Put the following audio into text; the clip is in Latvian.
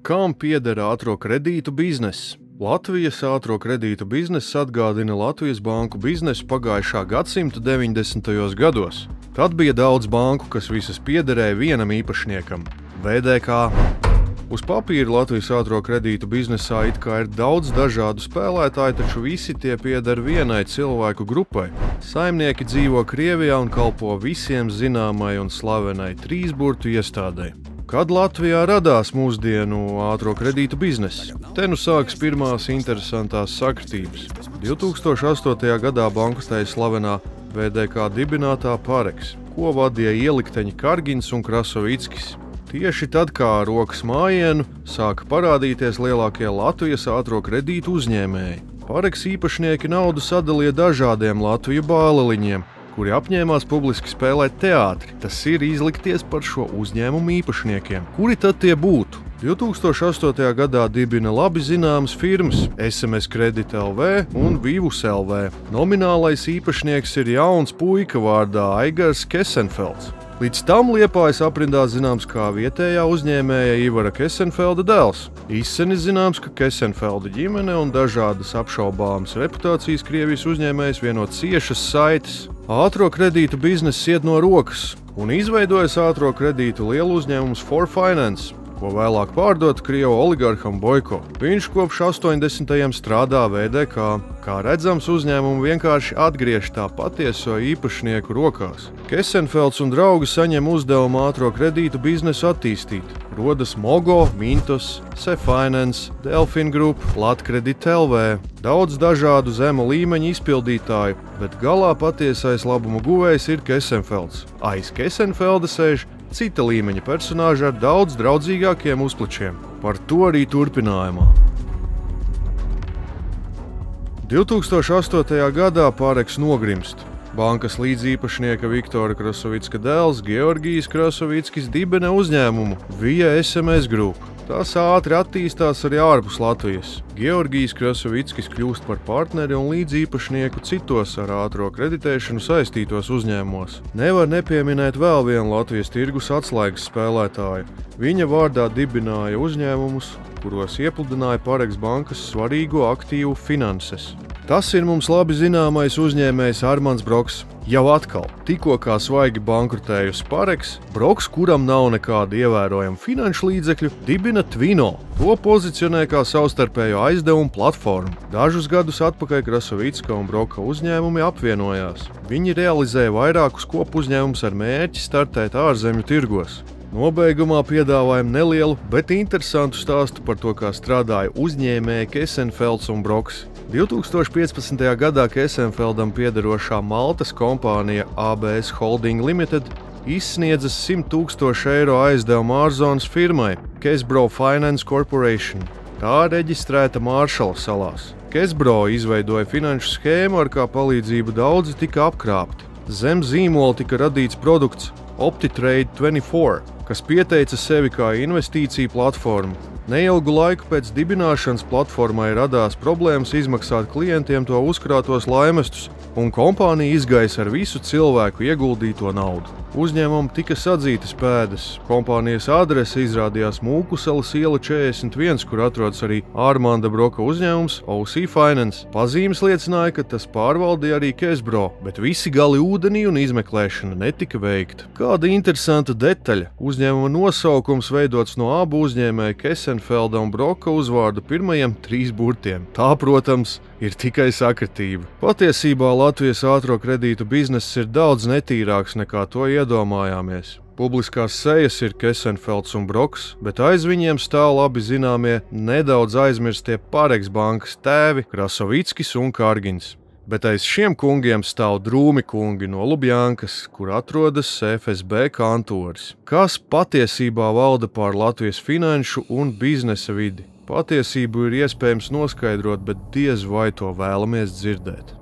Kam pieder ātro kredītu bizness? Latvijas ātro kredītu bizness atgādina Latvijas banku biznesu pagājušā gadsimta 90. gados. Tad bija daudz banku, kas visas piederēja vienam īpašniekam – VDK. Uz papīra Latvijas ātro kredītu biznesā it kā ir daudz dažādu spēlētāju, taču visi tie pieder vienai cilvēku grupai. Saimnieki dzīvo Krievijā un kalpo visiem zināmai un slavenai trīsburtu iestādei. Kad Latvijā radās mūsdienu ātro kredītu biznesa? Te nu sākas pirmās interesantās sakritības. 2008. gadā bankotēja slavenā VDK dibinātā Pareks, ko vadīja ielikteņi Kargins un Krasovickis. Tieši tad, kā rokas mājienu, sāka parādīties lielākie Latvijas ātro kredītu uzņēmēji. Pareks īpašnieki naudu sadalīja dažādiem Latviju bāleliņiem, kuri apņēmās publiski spēlēt teātri, tas ir izlikties par šo uzņēmumu īpašniekiem. Kuri tad tie būtu? 2008. gadā dibina labi zināmas firmas SMS Kredit LV un Vivus LV. Nominālais īpašnieks ir jauns puika vārdā Aigars Kesenfelds. Līdz tam Liepājas aprindā zināms kā vietējā uzņēmēja Ivara Kesenfelda dēls. Izseni zināms, ka Kesenfelda ģimene un dažādas apšaubāmas reputācijas Krievijas uzņēmējs vieno ciešas saites. Ātro kredītu bizness iet no rokas un izveidojas ātro kredītu lielu uzņēmums For Finance, ko vēlāk pārdot Krievu oligarham Boiko. Viņš kopš 80. strādā VDK. Kā redzams, uzņēmumu vienkārši atgriež tā patieso īpašnieku rokās. Kesenfelds un draugi saņem uzdevumu ātro kredītu biznesu attīstīt. Rodas Mogo, Mintos, SeFinance, Delfin Group, Latkredit LV. Daudz dažādu zemu līmeņu izpildītāju, bet galā patiesais labumu guvējs ir Kesenfelds. Aiz Kesenfelda sēž cita līmeņa personāža ar daudz draudzīgākiem uzplačiem. Par to arī turpinājumā. 2008. gadā Pareks nogrimst. Bankas līdzīpašnieka Viktora Krasovicka dēls Georgijs Krasovickis dibina uzņēmumu Via SMS Group. Tas ātri attīstās arī ārpus Latvijas. Georgijs Krasovickis kļūst par partneri un līdzīpašnieku citos ar ātro kreditēšanu saistītos uzņēmumos. Nevar nepieminēt vēl vienu Latvijas tirgus atslēgas spēlētāju. Viņa vārdā dibināja uzņēmumus, kuros iepludināja Pareks bankas svarīgo aktīvu finanses. Tas ir mums labi zināmais uzņēmējs Armands Broks. Jau atkal, tikko kā svaigi bankrotējusi Pareks, Broks, kuram nav nekāda ievērojama finanšu līdzekļu, dibina Twino. To pozicionē kā savstarpējo aizdevumu platformu. Dažus gadus atpakaļ Krasovicka un Broka uzņēmumi apvienojās. Viņi realizēja vairākus kopuzņēmumus ar mērķi startēt ārzemju tirgos. Nobeigumā piedāvājam nelielu, bet interesantu stāstu par to, kā strādāja uzņēmēji Kesenfelds un Broks. 2015. gadā Kesenfeldam piederošā Maltas kompānija ABS Holding Limited izsniedza 100 000 eiro aizdevumu ārzonas firmai Kesbro Finance Corporation. Tā reģistrēta Maršala salās. Kesbro izveidoja finanšu schēmu, ar kā palīdzību daudzi tika apkrāpti. Zem zīmola tika radīts produkts OptiTrade 24, kas pieteica sevi kā investīciju platformu. Neilgu laiku pēc dibināšanas platformai radās problēmas izmaksāt klientiem to uzkrātos laimestus, un kompānija izgaisa ar visu cilvēku ieguldīto naudu. Uzņēmumam tika sadzītas pēdas. Kompānijas adrese izrādījās Mūkuselas iela 41, kur atrodas arī Armanda Broka uzņēmums OC Finance. Pazīmes liecināja, ka tas pārvaldīja arī Kesbro, bet visi gali ūdenī un izmeklēšana netika veikta. Kāda interesanta detaļa. Uzņēmuma nosaukums veidots no abu uzņēmēju Kesenfelda un Broka uzvārdu pirmajiem 3 burtiem. Tā, protams, ir tikai sakritība. Patiesībā Latvijas ātro kredītu bizness ir daudz netīrāks nekā to iedomājāmies. Publiskās sejas ir Kesenfelds un Broks, bet aiz viņiem stāv labi zināmie, nedaudz aizmirstie Pareks bankas tēvi Krasovickis un Kargins. Bet aiz šiem kungiem stāv drūmi kungi no Lubjankas, kur atrodas FSB kantoris. Kas patiesībā valda pār Latvijas finanšu un biznesa vidi? Patiesību ir iespējams noskaidrot, bet diez vai to vēlamies dzirdēt.